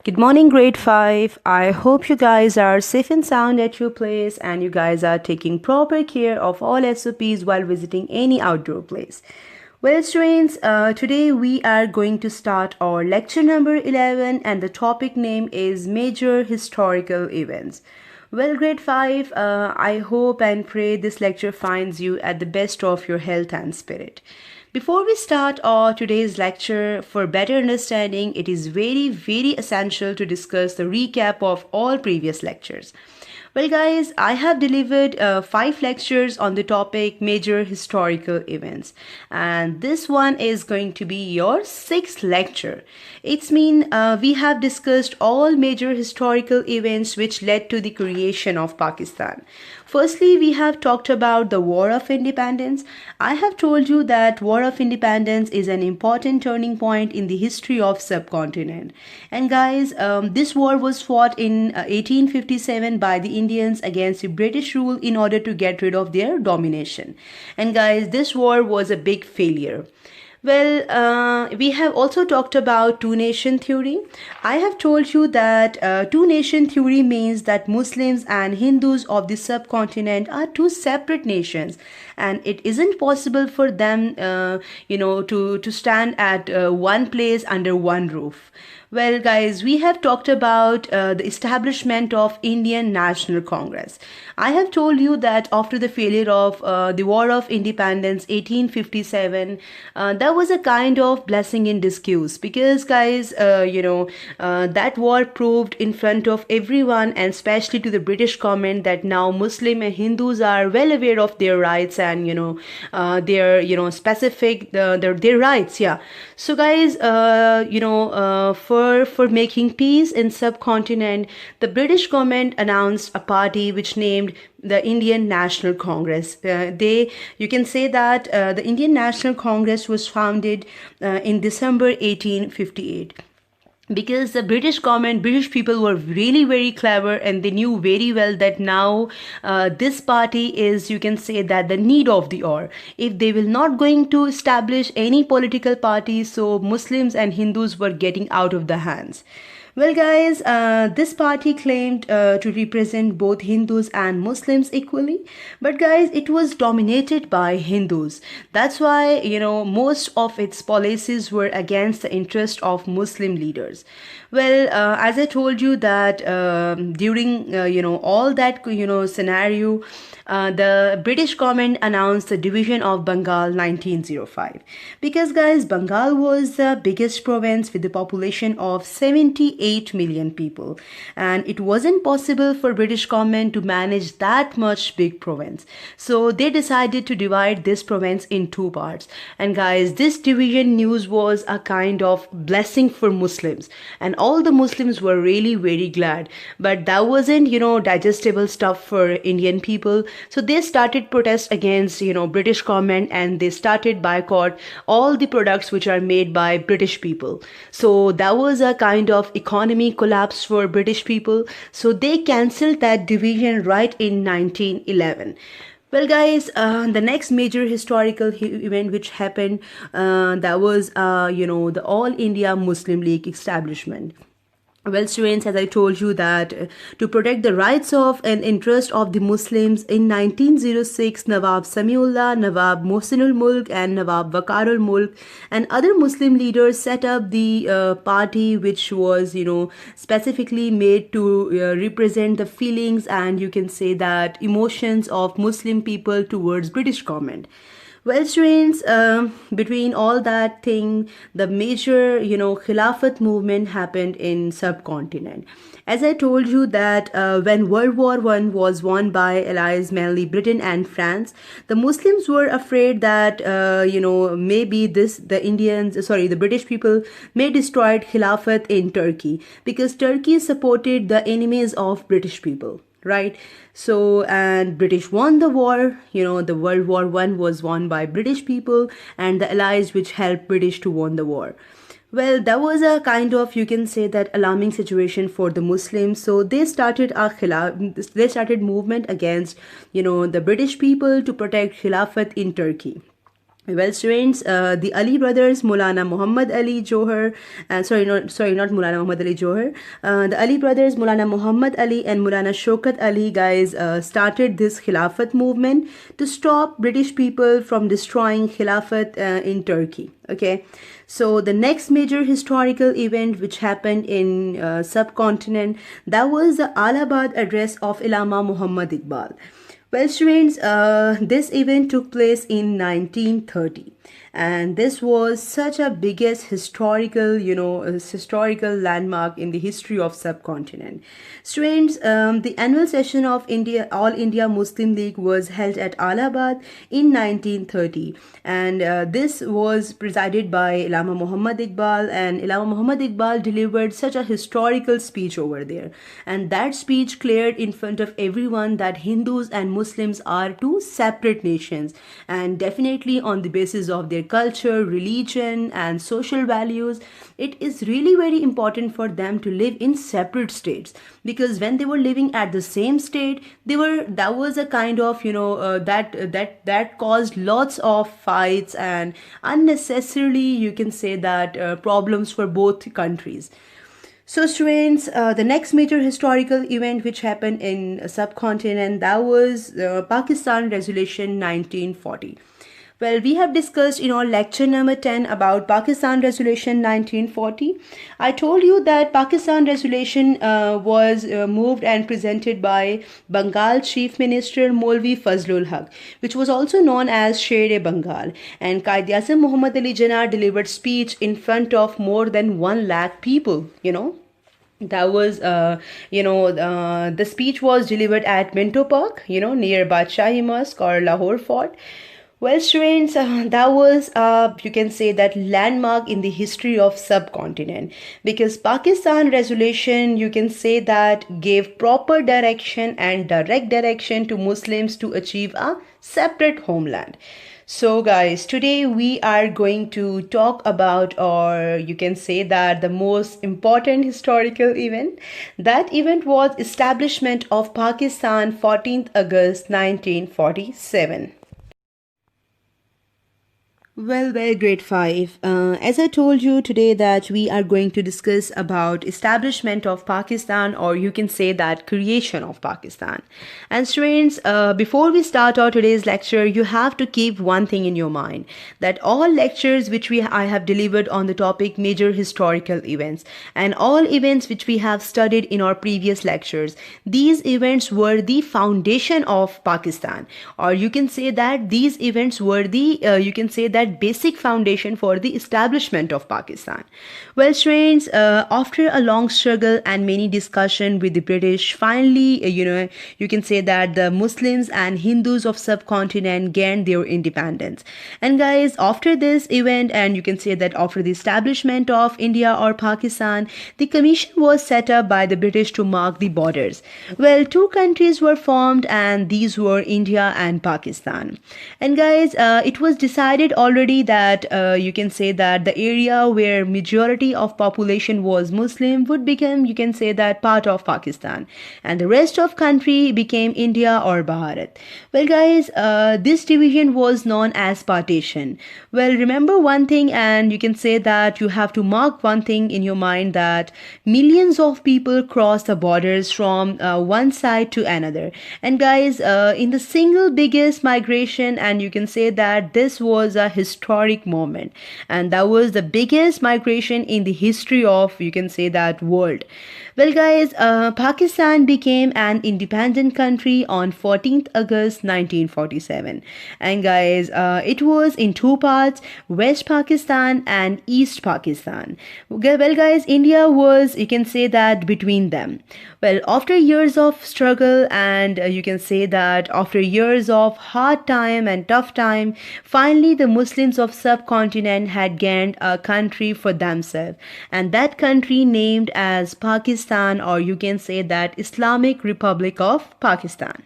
Good morning, grade 5. I hope you guys are safe and sound at your place and you guys are taking proper care of all SOPs while visiting any outdoor place. Well, students, today we are going to start our lecture number 11 and the topic name is Major Historical Events. Well, grade 5, I hope and pray this lecture finds you at the best of your health and spirit. Before we start our today's lecture, for better understanding, it is very essential to discuss the recap of all previous lectures. Well, guys, I have delivered 5 lectures on the topic major historical events, and this one is going to be your 6th lecture. It's mean we have discussed all major historical events which led to the creation of Pakistan. Firstly, we have talked about the War of Independence. I have told you that War of Independence is an important turning point in the history of subcontinent. And guys, this war was fought in 1857 by the Indians against the British rule in order to get rid of their domination. And guys, this war was a big failure. Well, we have also talked about two-nation theory. I have told you that two-nation theory means that Muslims and Hindus of the subcontinent are two separate nations, and it isn't possible for them, to stand at one place under one roof. Well, guys, we have talked about the establishment of Indian National Congress. I have told you that after the failure of the War of Independence 1857, that was a kind of blessing in disguise because, guys, that war proved in front of everyone and especially to the British government that now Muslim and Hindus are well aware of their rights and, their, specific, their rights, yeah. So, guys, for making peace in subcontinent, the British government announced a party which named the Indian National Congress. You can say that the Indian National Congress was founded in December 1858. Because the British government, British people were really very clever and they knew very well that now this party is, you can say that the need of the hour. If they will not going to establish any political party, so Muslims and Hindus were getting out of the hands. Well, guys, this party claimed to represent both Hindus and Muslims equally. But, guys, it was dominated by Hindus. That's why, most of its policies were against the interest of Muslim leaders. Well, as I told you that during, all that, scenario, the British government announced the division of Bengal 1905. Because, guys, Bengal was the biggest province with a population of 78 million people. And it wasn't possible for British government to manage that much big province. So they decided to divide this province in 2 parts. And guys, this division news was a kind of blessing for Muslims. And all the Muslims were really very glad. But that wasn't, digestible stuff for Indian people. So they started protest against, British government and they started boycott all the products which are made by British people. So that was a kind of economy collapse for British people. So they cancelled that division right in 1911. Well, guys, the next major historical event which happened, that was, the All India Muslim League establishment. Well, students, as I told you that to protect the rights of and interest of the Muslims in 1906, Nawab Samiullah, Nawab Mohsinul Mulk and Nawab Waqarul Mulk and other Muslim leaders set up the party which was, specifically made to represent the feelings and you can say that emotions of Muslim people towards British government. Well, students, between all that thing, the major, Khilafat movement happened in subcontinent. As I told you that when World War I was won by allies mainly Britain and France, the Muslims were afraid that, maybe the British people may destroy Khilafat in Turkey because Turkey supported the enemies of British people. Right, so and British won the war. The World War I was won by British people and the allies which helped British to win the war. Well, that was a kind of, you can say that, alarming situation for the Muslims. So they started movement against, the British people to protect Khilafat in Turkey. Well, students, the Ali brothers, Maulana Muhammad Ali Johar, and not Maulana Muhammad Ali Johar. The Ali brothers, Maulana Muhammad Ali and Maulana Shaukat Ali, guys, started this Khilafat movement to stop British people from destroying Khilafat in Turkey. Okay, so the next major historical event which happened in subcontinent, that was the Allahabad address of Allama Muhammad Iqbal. Well, students, this event took place in 1930, and this was such a biggest historical, historical landmark in the history of subcontinent. Students, the annual session of All India Muslim League was held at Allahabad in 1930, and this was presided by Allama Muhammad Iqbal, and Allama Muhammad Iqbal delivered such a historical speech over there, and that speech cleared in front of everyone that Hindus and Muslims are two separate nations, and definitely on the basis of their culture, religion, and social values, it is really very important for them to live in separate states, because when they were living at the same state, that was a kind of that caused lots of fights and unnecessarily, you can say that, problems for both countries. So, students, the next major historical event which happened in a subcontinent, that was Pakistan Resolution 1940. Well, we have discussed in our lecture number 10 about Pakistan Resolution 1940. I told you that Pakistan Resolution was moved and presented by Bengal Chief Minister Molvi Fazlul Haq, which was also known as Sher-e-Bengal. And Qaid-e-Azam Muhammad Ali Jinnah delivered speech in front of more than 1 lakh people, that was the speech was delivered at Minto Park, near Badshahi Mosque or Lahore Fort. Well, students, that was, you can say that, landmark in the history of subcontinent, because Pakistan resolution, you can say that, gave proper direction and direct direction to Muslims to achieve a separate homeland. So guys, today we are going to talk about, or you can say that, the most important historical event. That event was establishment of Pakistan 14th August 1947. Well, grade 5. As I told you today that we are going to discuss about establishment of Pakistan, or you can say that creation of Pakistan. And students, before we start our today's lecture, you have to keep one thing in your mind, that all lectures which I have delivered on the topic major historical events, and all events which we have studied in our previous lectures, these events were the foundation of Pakistan, or you can say that these events were the, you can say that, basic foundation for the establishment of Pakistan. Well, students, after a long struggle and many discussion with the British, finally, you can say that the Muslims and Hindus of subcontinent gained their independence. And guys, after this event, and you can say that after the establishment of India or Pakistan, the commission was set up by the British to mark the borders. Well, two countries were formed, and these were India and Pakistan. And guys, it was decided already that, you can say that, the area where majority of population was Muslim would become, you can say that, part of Pakistan, and the rest of country became India or Bharat. Well guys, this division was known as partition. Well, remember one thing, and you can say that you have to mark one thing in your mind, that millions of people cross the borders from one side to another. And guys, in the single biggest migration, and you can say that this was a historic moment, and that was the biggest migration in the history of, you can say that, world. Well guys, Pakistan became an independent country on 14th August 1947. And guys, it was in two parts, West Pakistan and East Pakistan. Well guys, India was, you can say that, between them. Well, after years of struggle, and you can say that after years of hard time and tough time, finally the Muslims of subcontinent had gained a country for themselves, and that country named as Pakistan, or you can say that, Islamic Republic of Pakistan.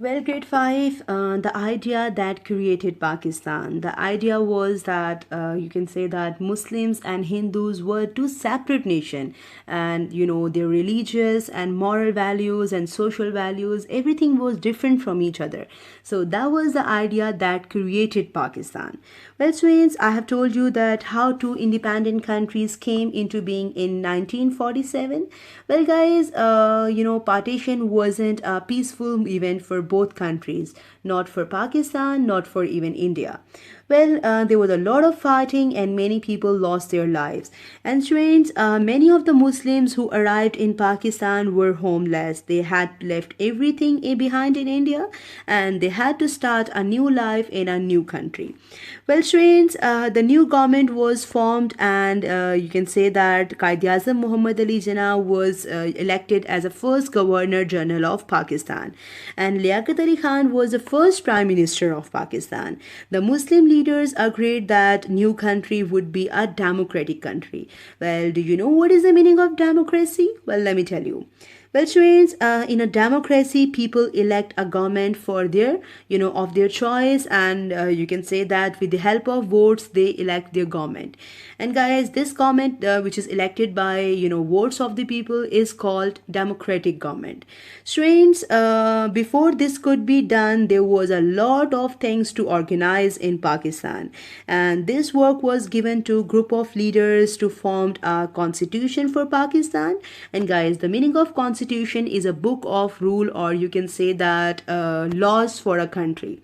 Well, Grade 5, the idea that created Pakistan. The idea was that you can say that Muslims and Hindus were two separate nations, and their religious and moral values and social values, everything was different from each other. So that was the idea that created Pakistan. Well, friends, I have told you that how two independent countries came into being in 1947. Well, guys, partition wasn't a peaceful event for both countries, not for Pakistan, not for even India. Well, there was a lot of fighting and many people lost their lives. And friends, many of the Muslims who arrived in Pakistan were homeless. They had left everything behind in India and they had to start a new life in a new country. Well, friends, the new government was formed and you can say that Quaid-e-Azam Muhammad Ali Jinnah was elected as the first Governor General of Pakistan. And Liaquat Ali Khan was the first Prime Minister of Pakistan. The Muslim leaders agreed that new country would be a democratic country. Well, do you know what is the meaning of democracy? Well, let me tell you. Well, friends, in a democracy, people elect a government for of their choice, and you can say that with the help of votes, they elect their government. And guys, this government, which is elected by votes of the people, is called democratic government. Friends, before this could be done, there was a lot of things to organize in Pakistan, and this work was given to group of leaders to form a constitution for Pakistan. And guys, the meaning of constitution is a book of rule, or you can say that laws for a country.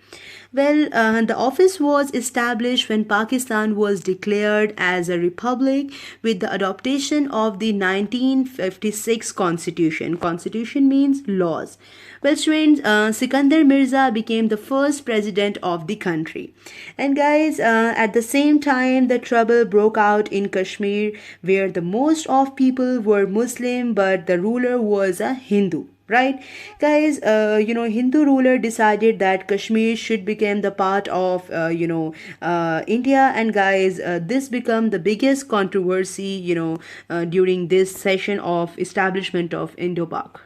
Well, the office was established when Pakistan was declared as a republic with the adoption of the 1956 constitution. Constitution means laws. Well, friends, Sikandar Mirza became the first president of the country. And guys, at the same time, the trouble broke out in Kashmir, where the most of people were Muslim, but the ruler was a Hindu. Right, guys, Hindu ruler decided that Kashmir should become the part of India. And guys, this became the biggest controversy during this session of establishment of Indo-Pak.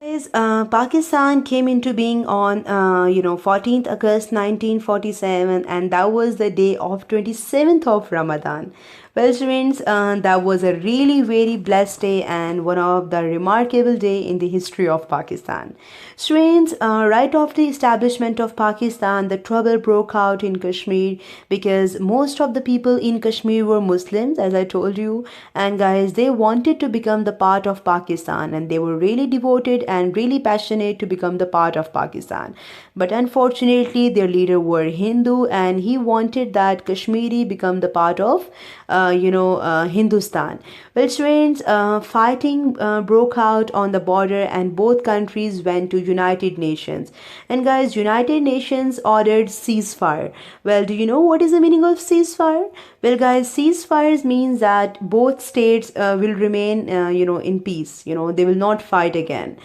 Guys, Pakistan came into being on 14th August 1947, and that was the day of 27th of Ramadan. Well, friends, that was a really very blessed day and one of the remarkable day in the history of Pakistan. Friends, right after the establishment of Pakistan, the trouble broke out in Kashmir because most of the people in Kashmir were Muslims, as I told you, and guys, they wanted to become the part of Pakistan, and they were really devoted and really passionate to become the part of Pakistan. But unfortunately, their leader were Hindu, and he wanted that Kashmiri become the part of Hindustan. Well, friends, fighting broke out on the border, and both countries went to United Nations. And guys, United Nations ordered ceasefire. Well, do you know what is the meaning of ceasefire? Well, guys, ceasefires means that both states will remain, in peace. They will not fight again.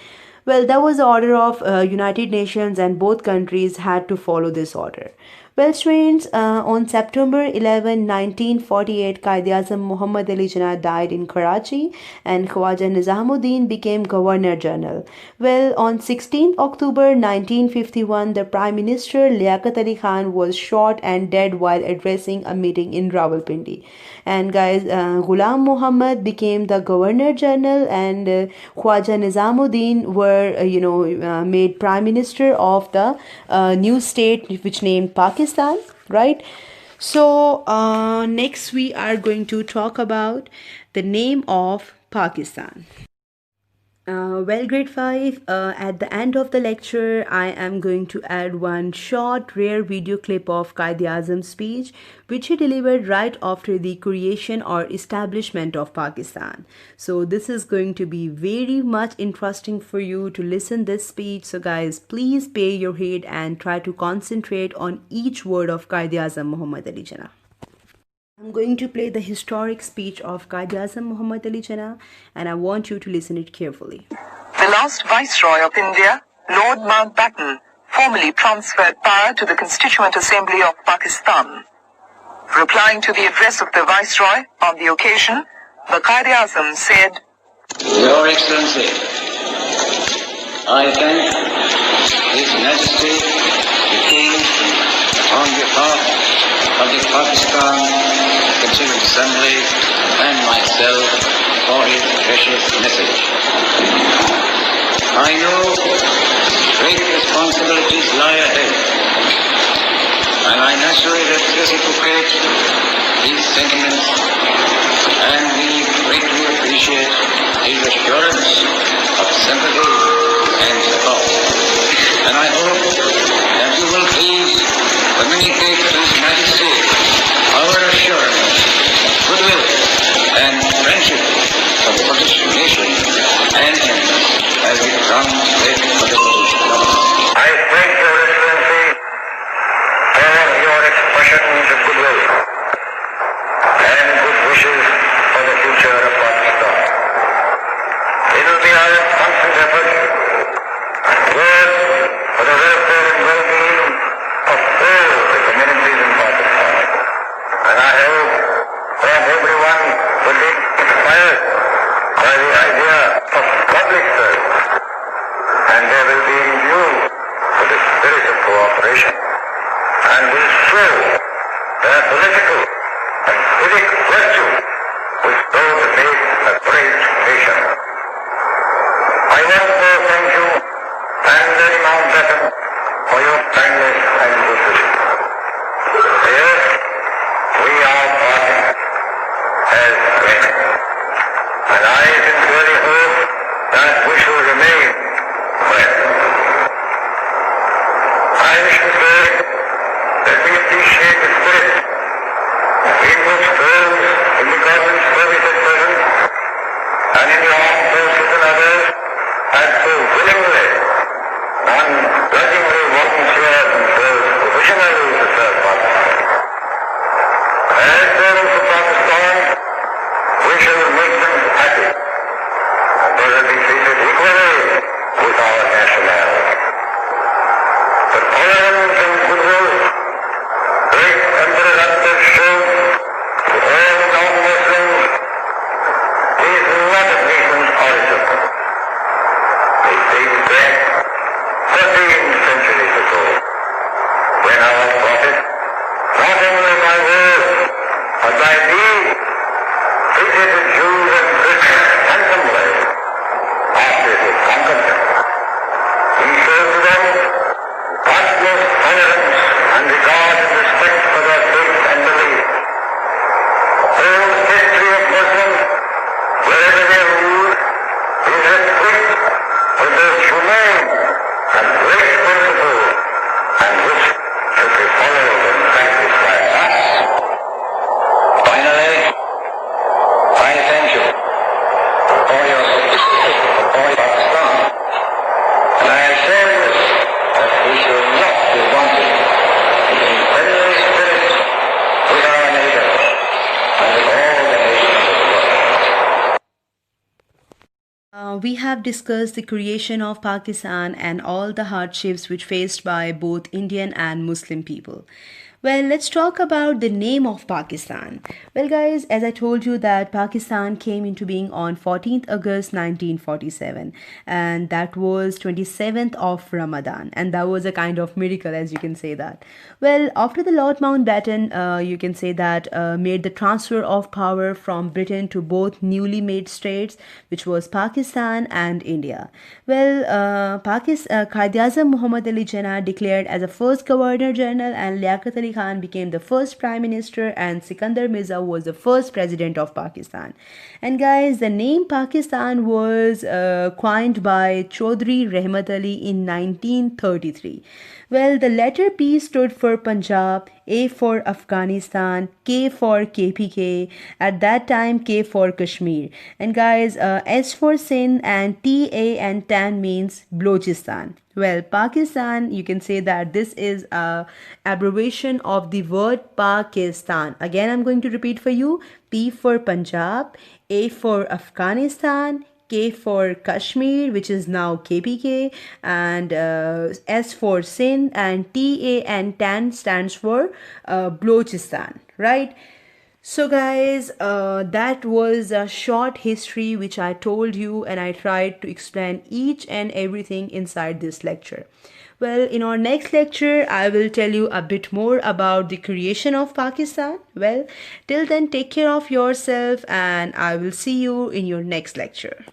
Well, that was the order of United Nations, and both countries had to follow this order. Well, friends, on September 11, 1948, Quaid-e-Azam Muhammad Ali Jinnah died in Karachi, and Khwaja Nizamuddin became Governor General. Well, on 16th October 1951, the Prime Minister Liaquat Ali Khan was shot and dead while addressing a meeting in Rawalpindi. And guys, Ghulam Muhammad became the Governor General, and Khwaja Nizamuddin were, made Prime Minister of the new state which named Pakistan. Right? So next we are going to talk about the name of Pakistan. Well, Grade 5, at the end of the lecture, I am going to add one short, rare video clip of Quaid-e-Azam's speech, which he delivered right after the creation or establishment of Pakistan. So this is going to be very much interesting for you to listen this speech. So guys, please pay your heed and try to concentrate on each word of Quaid-e-Azam Muhammad Ali Jinnah. I'm going to play the historic speech of Quaid-e-Azam Muhammad Ali Jinnah, and I want you to listen it carefully. The last Viceroy of India, Lord Mountbatten, formally transferred power to the Constituent Assembly of Pakistan. Replying to the address of the Viceroy on the occasion, the Quaid-e-Azam said, Your Excellency, I thank His Majesty, the King, on behalf of the Pakistan Constituent Assembly and myself for his precious message. I know great responsibilities lie ahead, and I naturally reciprocate these sentiments, and we greatly appreciate his assurance of sympathy and support. And I hope that you will please communicate to His Majesty our assurance, goodwill, and friendship for the British nation and him as we translate for the British government. I thank Your Excellency for your expressions of goodwill and good wishes for the future of Pakistan. It will be our constant effort to work for the welfare and well-being of all the communities in Pakistan. And I hope that everyone will be inspired by the idea of public service, and they will be imbued with the spirit of cooperation, and will show their political and civic virtue which go to make a great nation. I want to thank you and Lady Mountbatten for your kindness and good wishes. Yes, we are parting as friends, and I sincerely hope that we shall remain friends. I wish to say that we appreciate the spirit in which those in the government service at present and in the armed forces and others have so willingly and grudgingly volunteered themselves provisionally to serve Pakistan. As servants of Pakistan, we shall make them happy, and they will be treated equally with our nationality. The tolerance and goodwill great Emperor Akbar showed to all non-Muslims is not a nation's origin. It dates back 13 centuries ago, when our Prophet, not only by word, but by deed, treated the Jews and Christians handsomely after he had conquered them. He showed to them utmost tolerance and regard and respect for their faith and belief. The whole history of Muslims, wherever they rule, is replete with those humane and great principles, and which should be followed and practiced by us. Finally, I thank you for your support for Pakistan, and I assure you that we shall not be wanting in friendly spirit with our neighbors and with all the nations of the world. We have discussed the creation of Pakistan and all the hardships which faced by both Indian and Muslim people. Well, let's talk about the name of Pakistan. Well, guys, as I told you that Pakistan came into being on 14th August 1947, and that was 27th of Ramadan, and that was a kind of miracle, as you can say that. Well, after the Lord Mountbatten, you can say that made the transfer of power from Britain to both newly made states, which was Pakistan and India. Well, Quaid-e-Azam Muhammad Ali Jinnah declared as the first Governor General, and Liaquat Ali Khan became the first Prime Minister, and Sikandar Mirza was the first President of Pakistan. And guys, the name Pakistan was coined by Chaudhry Rahmat Ali in 1933. Well, the letter P stood for Punjab, A for Afghanistan, K for KPK, at that time K for Kashmir. And guys, S for Sindh, and TA and TAN means Balochistan. Well, Pakistan, you can say that this is a abbreviation of the word Pakistan. Again, I'm going to repeat for you. P for Punjab, A for Afghanistan, K for Kashmir, which is now KPK, and S for Sindh, and TA and TAN stands for Balochistan, right? So, guys, that was a short history which I told you, and I tried to explain each and everything inside this lecture. Well, in our next lecture, I will tell you a bit more about the creation of Pakistan. Well, till then, take care of yourself, and I will see you in your next lecture.